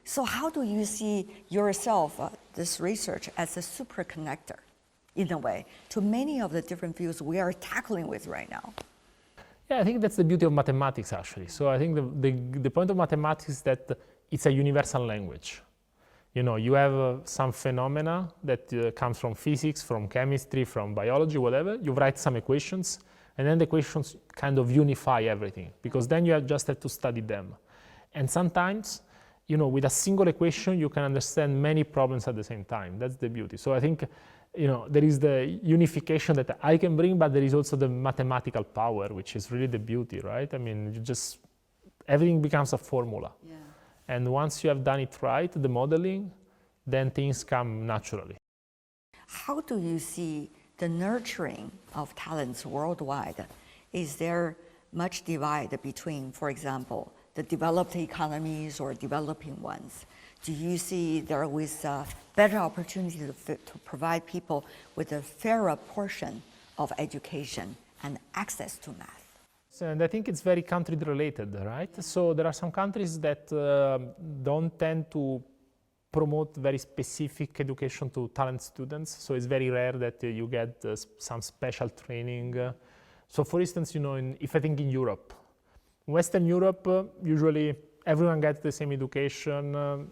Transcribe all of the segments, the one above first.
So how do you see yourself, this research, as a super connector, in a way, to many of the different fields we are tackling with right now? Yeah, I think that's the beauty of mathematics, actually. So I think the point of mathematics is that it's a universal language. You know, you have some phenomena that comes from physics, from chemistry, from biology, whatever. You write some equations, and then the equations kind of unify everything, because then you just have to study them. And sometimes, you know, with a single equation, you can understand many problems at the same time. That's the beauty. So I think, you know, there is the unification that I can bring, but there is also the mathematical power, which is really the beauty, right? I mean, you just, everything becomes a formula. Yeah. And once you have done it right, the modeling, then things come naturally. How do you see the nurturing of talents worldwide? Is there much divide between, for example, the developed economies or developing ones? Do you see there is a better opportunity to provide people with a fairer portion of education and access to math? And I think it's very country related, right? So there are some countries that don't tend to promote very specific education to talent students. So it's very rare that you get some special training. So for instance, you know, if I think in Europe, Western Europe, usually everyone gets the same education,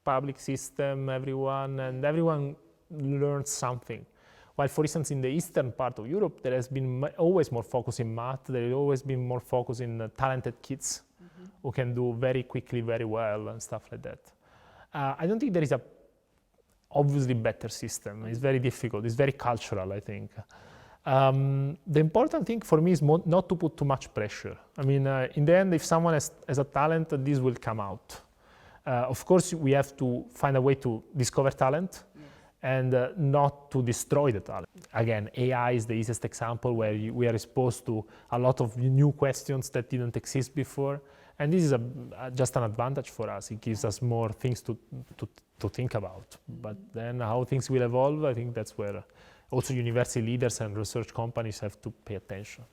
public system, and everyone learns something. While, for instance, in the eastern part of Europe, there has been always more focus in math. There has always been more focus in talented kids who can do very quickly, very well, and stuff like that. I don't think there is a obviously better system. It's very difficult. It's very cultural, I think. The important thing for me is not to put too much pressure. I mean, in the end, if someone has a talent, this will come out. Of course, we have to find a way to discover talent and not to destroy the talent. Again, AI is the easiest example where we are exposed to a lot of new questions that didn't exist before. And this is just an advantage for us. It gives us more things to think about. But then how things will evolve, I think that's where also university leaders and research companies have to pay attention.